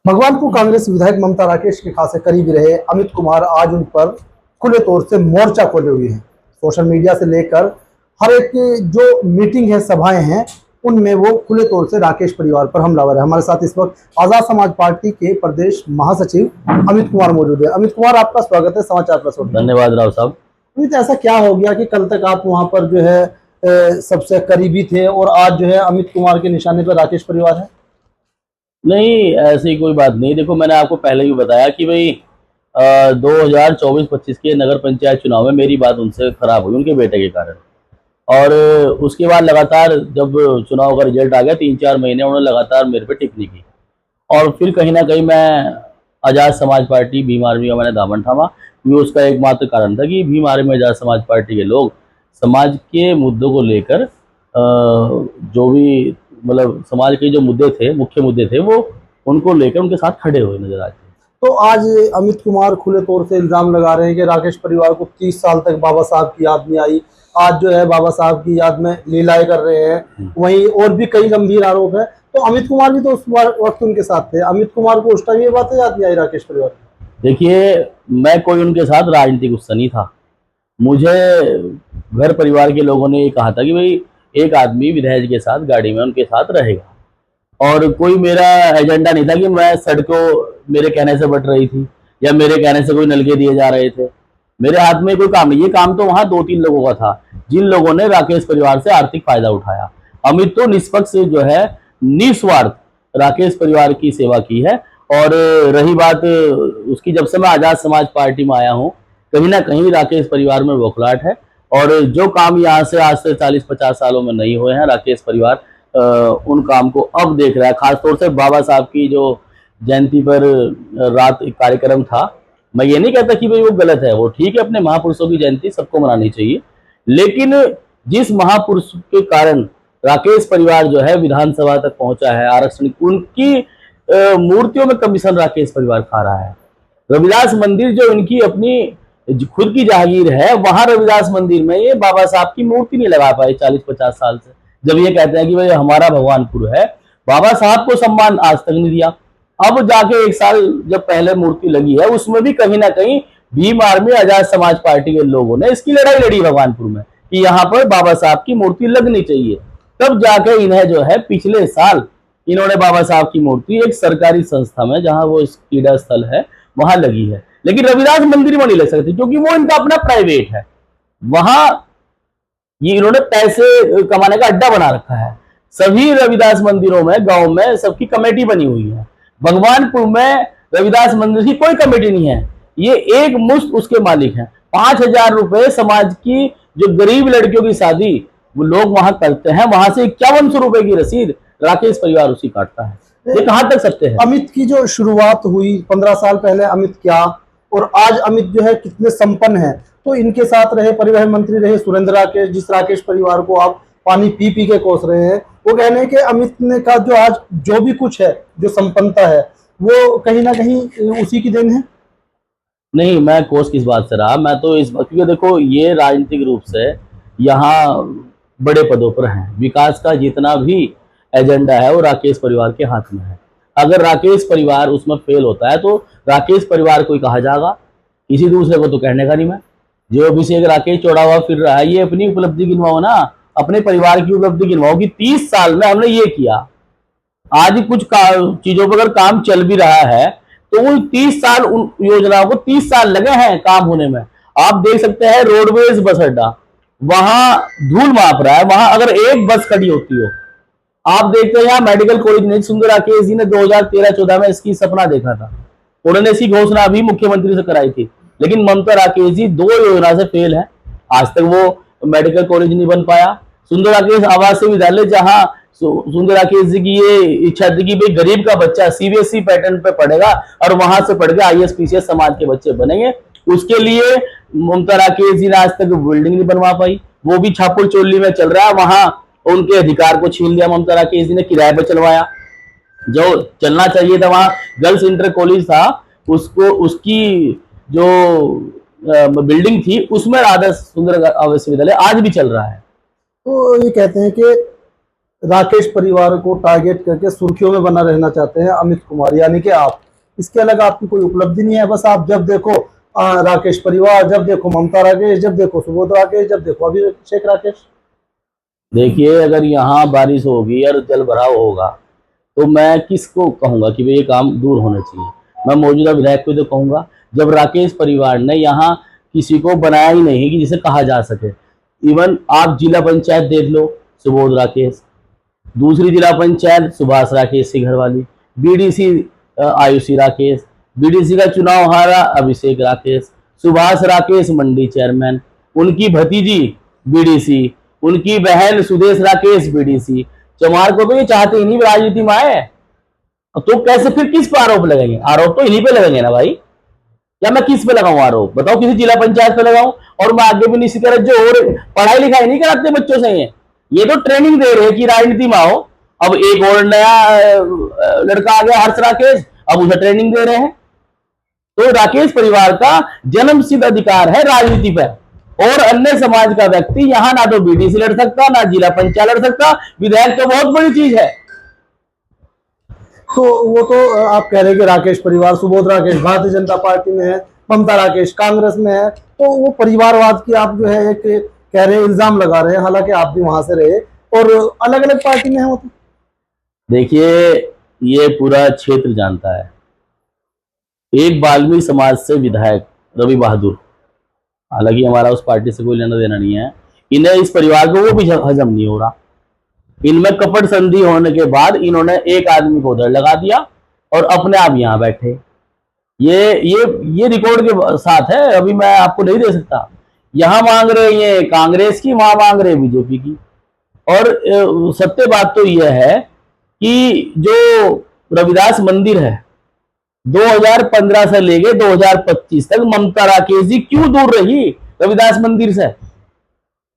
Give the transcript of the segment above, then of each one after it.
भगवानपुर कांग्रेस विधायक ममता राकेश के खासे करीबी रहे अमित कुमार आज उन पर खुले तौर से मोर्चा खोले हुए हैं। सोशल मीडिया से लेकर हर एक की जो मीटिंग है, सभाएं हैं, उनमें वो खुले तौर से राकेश परिवार पर हमलावर है। हमारे साथ इस वक्त आजाद समाज पार्टी के प्रदेश महासचिव अमित कुमार मौजूद है। अमित कुमार, आपका स्वागत है समाचार प्लस। धन्यवाद राव साहब। अमित, ऐसा क्या हो गया कि कल तक आप वहां पर जो है सबसे करीबी थे और आज जो है अमित कुमार के निशाने पर राकेश परिवार है? नहीं, ऐसी कोई बात नहीं। देखो, मैंने आपको पहले भी बताया कि भाई 2024-25 के नगर पंचायत चुनाव में मेरी बात उनसे खराब हुई उनके बेटे के कारण। और उसके बाद लगातार जब चुनाव का रिजल्ट आ गया 3-4 महीने उन्होंने लगातार मेरे पे टिप्पणी की। और फिर कहीं ना कहीं मैं आज़ाद समाज पार्टी भीम आर्मी का मैंने दामन थामा। ये उसका एकमात्र कारण था कि भीम आर्मी आज़ाद समाज पार्टी के लोग समाज के मुद्दों को लेकर जो भी मतलब समाज के जो मुद्दे थे, मुख्य मुद्दे थे, वो उनको लेकर उनके साथ खड़े हुए नजर आते हैं। तो आज अमित कुमार खुले तौर से इल्जाम लगा रहे हैं कि राकेश परिवार को 30 साल तक बाबा साहब की याद नहीं आई। आज जो है बाबा साहब की याद में लीलाएं कर रहे हैं। वहीं और भी कई गंभीर आरोप है। तो अमित कुमार भी तो उस वक्त उनके साथ थे। अमित कुमार को उस टाइम ये बातें याद नहीं आई राकेश परिवार की? देखिए, मैं कोई उनके साथ राजनीतिक गुस्सा नहीं था। मुझे घर परिवार के लोगों ने ये कहा था कि भाई एक आदमी विधायक के साथ गाड़ी में उनके साथ रहेगा, और कोई मेरा एजेंडा नहीं था कि मैं सड़कों मेरे कहने से बट रही थी या मेरे कहने से कोई नलके दिए जा रहे थे। मेरे हाथ में कोई काम नहीं। ये काम तो वहां 2-3 लोगों का था जिन लोगों ने राकेश परिवार से आर्थिक फायदा उठाया। अमित तो निष्पक्ष जो है, निस्वार्थ राकेश परिवार की सेवा की है। और रही बात उसकी, जब से मैं आजाद समाज पार्टी में आया हूँ, कहीं ना कहीं राकेश परिवार में बौखलाहट है। और जो काम यहाँ से आज से 40-50 सालों में नहीं हुए हैं, राकेश परिवार उन काम को अब देख रहा है। खासतौर से बाबा साहब की जो जयंती पर रात एक कार्यक्रम था, मैं ये नहीं कहता कि भाई वो गलत है, वो ठीक है, अपने महापुरुषों की जयंती सबको मनानी चाहिए। लेकिन जिस महापुरुष के कारण राकेश परिवार जो है विधानसभा तक पहुंचा है, आरक्षण उनकी मूर्तियों में कमीशन राकेश परिवार खा रहा है। रविदास मंदिर जो इनकी अपनी खुद की जागीर है, वहां रविदास मंदिर में ये बाबा साहब की मूर्ति नहीं लगा पाए 40-50 साल से। जब ये कहते हैं कि भाई हमारा भगवानपुर है, बाबा साहब को सम्मान आज तक नहीं दिया। अब जाके 1 साल जब पहले मूर्ति लगी है, उसमें भी कहीं ना कहीं भीम आर्मी आजाद समाज पार्टी के लोगों ने इसकी लड़ाई लड़ी भगवानपुर में कि यहाँ पर बाबा साहब की मूर्ति लगनी चाहिए। तब जाके इन्हें जो है पिछले साल इन्होंने बाबा साहब की मूर्ति एक सरकारी संस्था में, जहां वो क्रीड़ा स्थल है, वहां लगी है। लेकिन रविदास मंदिर में नहीं लग सकती क्योंकि वो इनका अपना प्राइवेट है। वहां ये इन्होंने पैसे कमाने का अड्डा बना रखा है। सभी रविदास मंदिरों में गांव में सबकी कमेटी बनी हुई है। भगवानपुर में रविदास मंदिर की कोई कमेटी नहीं है। ये एक मुश्त उसके मालिक हैं। 5,000 रुपए समाज की जो गरीब लड़कियों की शादी वो लोग वहां करते हैं, वहां से 5100 रुपए की रसीद राकेश परिवार उसी काटता है। ये कहां तक सत्य है? अमित की जो शुरुआत हुई 15 साल पहले, अमित क्या और आज अमित जो है कितने संपन्न है। तो इनके साथ रहे परिवहन मंत्री रहे सुरेंद्र राकेश, जिस राकेश परिवार को आप पानी पी पी के कोस रहे हैं, वो कहने के अमित ने का जो आज जो भी कुछ है, जो संपन्नता है, वो कहीं ना कहीं उसी की देन है। नहीं, मैं कोस किस बात से रहा, मैं तो इस क्योंकि देखो ये राजनीतिक रूप से यहाँ बड़े पदों पर हैं। विकास का जितना भी एजेंडा है वो राकेश परिवार के हाथ में है। अगर राकेश परिवार उसमें फेल होता है तो राकेश परिवार को ही कहा जाएगा, किसी दूसरे को तो कहने का नहीं। मैं जो अभिषेक राकेश चौड़ा हुआ फिर रहा है, ये अपनी उपलब्धि गिनवाओ ना, अपने परिवार की उपलब्धि गिनवाओ कि 30 साल में हमने ये किया। आज कुछ चीजों पर अगर काम चल भी रहा है तो वो 30 साल उन योजनाओं को 30 साल लगे हैं काम होने में। आप देख सकते हैं रोडवेज बस अड्डा, वहां धूल माप रहा है, वहां अगर एक बस खड़ी होती हो। आप देखते हैं यहाँ मेडिकल कॉलेज ने, सुंदर राकेश जी ने 2013-14 में इसकी सपना देखा था। उन्होंने इसकी घोषणा भी मुख्यमंत्री से कराई थी। लेकिन ममता राकेश जी 2 योजना से फेल है। आज तक वो मेडिकल कॉलेज नहीं बन पाया। सुंदर राकेश आवासीय विद्यालय, जहां सुंदर राकेश जी की ये इच्छा थी कि भाई गरीब का बच्चा सीबीएसई पैटर्न पे पढ़ेगा और वहां से पढ़ के आईएएस पीसीएस समाज के बच्चे बनेंगे, उसके लिए ममता राकेश जी ने आज तक बिल्डिंग नहीं बनवा पाई। वो भी छापुर चोली में चल रहा है, वहां उनके अधिकार को छीन लिया ममता राकेश जी ने, किराए पर चलवाया। जो चलना चाहिए था, वहां गर्ल्स इंटर कॉलेज था, उसको उसकी जो बिल्डिंग थी उसमें आदर्श सुंदर आवासीय विद्यालय आज भी चल रहा है। तो ये कहते हैं कि राकेश परिवार को टारगेट करके सुर्खियों में बना रहना चाहते हैं अमित कुमार यानी कि आप। इसके अलग आपकी कोई उपलब्धि नहीं है, बस आप जब देखो राकेश परिवार, जब देखो ममता राकेश, जब देखो सुबोध राकेश, जब देखो अभिषेक राकेश। देखिए, अगर यहाँ बारिश होगी और जल भराव होगा तो मैं किसको कहूंगा कि भाई ये काम दूर होना चाहिए? मैं मौजूदा विधायक को तो कहूंगा, जब राकेश परिवार ने यहाँ किसी को बनाया ही नहीं कि जिसे कहा जा सके। इवन आप जिला पंचायत देख लो, सुबोध राकेश, दूसरी जिला पंचायत सुभाष राकेश की घरवाली, बीडीसी आयुषी राकेश, बीडीसी का चुनाव हारा अभिषेक राकेश, सुभाष राकेश मंडी चेयरमैन, उनकी भतीजी बीडीसी, उनकी बहन सुदेश राकेश बीडीसी। चमार को तो ये चाहते ही नहीं राजनीति में आए, तो कैसे फिर किस पर आरोप लगाएंगे? आरोप तो इन्हीं पे लगेंगे ना भाई। या मैं किस पे लगाऊं आरोप? बताओ, किसी जिला पंचायत पे लगाऊं? और मैं आगे भी इसी तरह जो और पढ़ाई लिखाई नहीं कराते बच्चों से, ये तो ट्रेनिंग दे रहे हैं कि राजनीति में आओ। अब एक और नया लड़का आ गया हर्ष राकेश, अब उसे ट्रेनिंग दे रहे हैं। तो राकेश परिवार का जन्मसिद्ध अधिकार है राजनीति पर, और अन्य समाज का व्यक्ति यहाँ ना तो बीडीसी लड़ सकता, ना जिला पंचायत लड़ सकता। विधायक तो बहुत बड़ी चीज है। तो वो तो आप कह रहे हैं कि राकेश परिवार, सुबोध राकेश भारतीय जनता पार्टी में है, ममता राकेश कांग्रेस में है, तो वो परिवारवाद की आप जो है एक कह रहे हैं, इल्जाम लगा रहे हैं, हालांकि आप भी वहां से रहे और अलग अलग पार्टी में है वो तो। देखिए, ये पूरा क्षेत्र जानता है, एक बाल्मीकि समाज से विधायक रवि बहादुर, हालांकि हमारा उस पार्टी से कोई लेना देना नहीं है, इन्हें इस परिवार को वो भी हजम नहीं हो रहा। इनमें कपट संधि होने के बाद इन्होंने एक आदमी को उधर लगा दिया और अपने आप यहाँ बैठे। ये रिकॉर्ड के साथ है, अभी मैं आपको नहीं दे सकता। यहाँ मांग रहे ये कांग्रेस की, वहां मांग रहे बीजेपी की। और सत्य बात तो यह है कि जो रविदास मंदिर है, 2015 से लेके 2025 तक ममता राकेश जी क्यों दूर रही रविदास मंदिर से?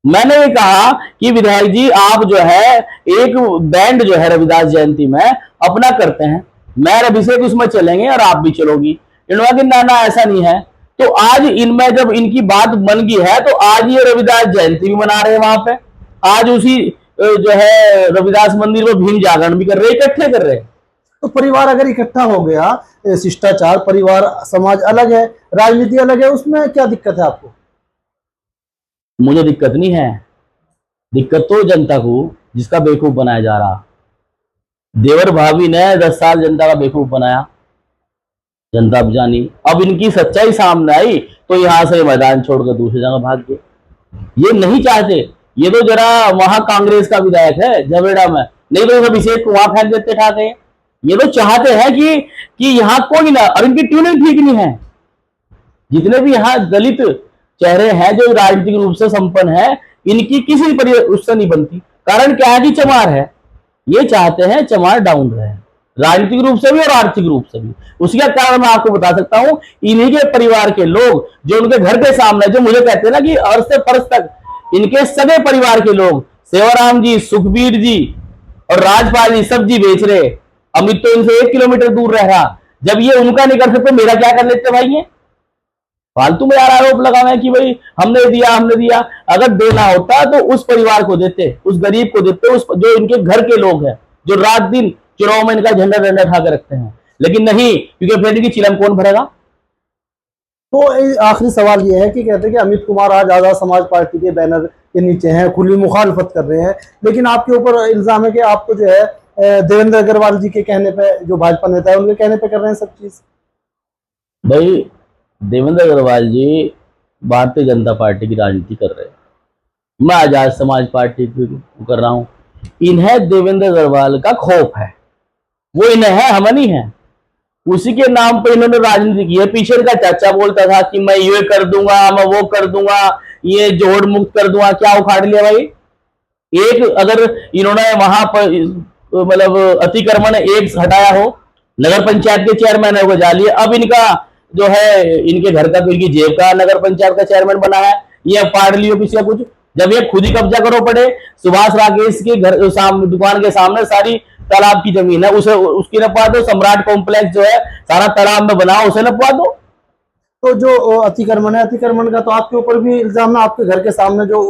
मैंने ये कहा कि विधायक जी, आप जो है एक बैंड जो है रविदास जयंती में अपना करते हैं, मैं अभिषेक उसमें चलेंगे और आप भी चलोगी। इन्होंने कहा ना ऐसा नहीं है। तो आज इनमें जब इनकी बात बन गई है तो आज ये रविदास जयंती भी मना रहे हैं वहां पे, आज उसी जो है रविदास मंदिर में भीम जागरण भी कर रहे हैं, इकट्ठे कर रहे हैं। तो परिवार अगर इकट्ठा हो गया, शिष्टाचार, परिवार समाज अलग है, राजनीति अलग है, उसमें क्या दिक्कत है आपको? मुझे दिक्कत नहीं है, दिक्कत तो जनता को जिसका बेवकूफ बनाया जा रहा। देवर भाभी ने 10 साल जनता का बेवकूफ बनाया, जनता अब जानी। अब इनकी सच्चाई सामने आई तो यहां से मैदान छोड़कर दूसरी जगह भाग गए। ये नहीं चाहते, ये तो जरा वहां कांग्रेस का विधायक है जवेड़ा में, नहीं तो अभिषेक को वहां फेंक देते ठाके। ये तो चाहते हैं कि यहाँ कोई ना, और इनकी ट्यूनिंग ठीक नहीं है। जितने भी यहाँ दलित चेहरे हैं जो राजनीतिक रूप से संपन्न है, इनकी किसी उससे नहीं बनती। कारण क्या है कि चमार है, ये चाहते हैं चमार डाउन रहे, राजनीतिक रूप से भी और आर्थिक रूप से भी। उसका कारण मैं आपको बता सकता हूं, इन्हीं के परिवार के लोग जो उनके घर के सामने, जो मुझे कहते हैं ना कि अर्श से फर्श तक, इनके सगे परिवार के लोग, सेवाराम जी, सुखबीर जी और राजपाल जी सब्जी बेच रहे। अमित तो इनसे 1 किलोमीटर दूर रह रहा। जब ये उनका नहीं कर सकते, मेरा क्या कर लेते भाई? ये फालतू में यार आरोप लगा है कि भाई हमने दिया हमने दिया। अगर देना होता तो उस परिवार को देते, उस गरीब को देते, उस जो इनके घर के लोग हैं, जो रात दिन चुनाव में इनका झंडा डंडा उठा के रखते हैं। लेकिन नहीं, क्योंकि फिर इनकी चिलम कौन भरेगा? तो आखिरी सवाल ये है कि कहते हैं कि अमित कुमार आज आजाद समाज पार्टी के बैनर के नीचे हैं, खुली मुखालफत कर रहे हैं, लेकिन आपके ऊपर इल्जाम है कि आपको जो है देवेंद्र अग्रवाल जी के कहने पे, जो भाजपा नेता है उनके कहने पे कर रहे हैं सब चीज। भाई, देवेंद्र अग्रवाल जी भारतीय जनता पार्टी की राजनीति कर रहे हैं, मैं आजाद समाज पार्टी की कर रहा हूं। इन्हें देवेंद्र अग्रवाल का खौफ है, वो इन्हें है, हमें नहीं है। उसी के नाम पे इन्होंने राजनीति की है। पीछे का चाचा बोलता था कि मैं ये कर दूंगा, मैं वो कर दूंगा, ये जोड़ मुक्त कर दूंगा, क्या उखाड़ लिया भाई? एक अगर इन्होंने वहां पर मतलब अतिक्रमण एक हटाया हो, नगर पंचायत के चेयरमैन है वो जालिए, अब इनका जो है इनके घर का, इनकी जेब का नगर पंचायत का चेयरमैन बना है, ये पाड़ लियो किसी का कुछ। जब ये खुद ही कब्जा करो पड़े, सुभाष राकेश के घर दुकान के सामने सारी तालाब की जमीन है, उसे उसकी नपवा दो। सम्राट कॉम्प्लेक्स जो है सारा तालाब में बना, उसे नपवा दो। तो जो अतिक्रमण है, अतिक्रमण का तो आपके ऊपर भी इल्जाम है, आपके घर के सामने जो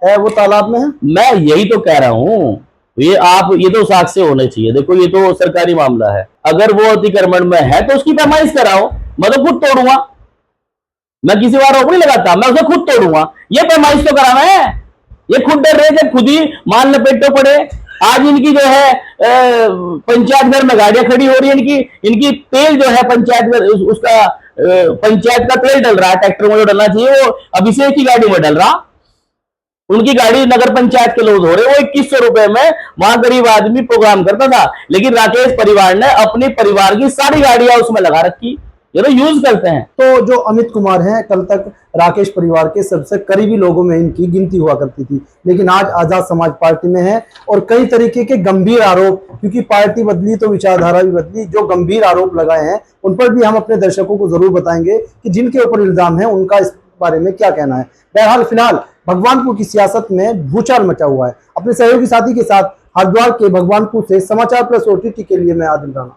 है वो तालाब में है। मैं यही तो कह रहा हूं ये तो साक्ष्य होने चाहिए। देखो ये तो सरकारी मामला है, अगर वो अतिक्रमण में है तो उसकी पैमाइश कराओ, मैं तो खुद तोड़ूंगा, मैं किसी और रोक नहीं लगाता, मैं उसे खुद तोड़ूंगा। ये पैमाइश तो कराना है, ये खुद डर रहे थे, खुद ही माल लपेटो पड़े। आज इनकी जो है पंचायत घर में गाड़ियां खड़ी हो रही है, इनकी तेल जो है पंचायत घर उसका पंचायत का तेल डल रहा है, ट्रैक्टर में जो डलना चाहिए वो अभिषेक की गाड़ी में डल रहा। उनकी गाड़ी नगर पंचायत के लोग हो रहे, वो 2100 रुपए में वहां गरीब आदमी प्रोग्राम करता था, लेकिन राकेश परिवार ने अपने परिवार की सारी गाड़ियां उसमें लगा रखी, ये तो यूज करते हैं। तो जो अमित कुमार हैं, कल तक राकेश परिवार के सबसे करीबी लोगों में इनकी गिनती हुआ करती थी, लेकिन आज आजाद समाज पार्टी में है और कई तरीके के गंभीर आरोप, क्योंकि पार्टी बदली तो विचारधारा भी बदली, जो गंभीर आरोप लगाए हैं उन पर भी हम अपने दर्शकों को जरूर बताएंगे कि जिनके ऊपर इल्जाम है उनका इस बारे में क्या कहना है। बहरहाल फिलहाल भगवानपुर की सियासत में भूचाल मचा हुआ है। अपने सहयोगी साथी के साथ हरिद्वार के भगवानपुर से समाचार प्लस OTT के लिए मैं आदिल राणा।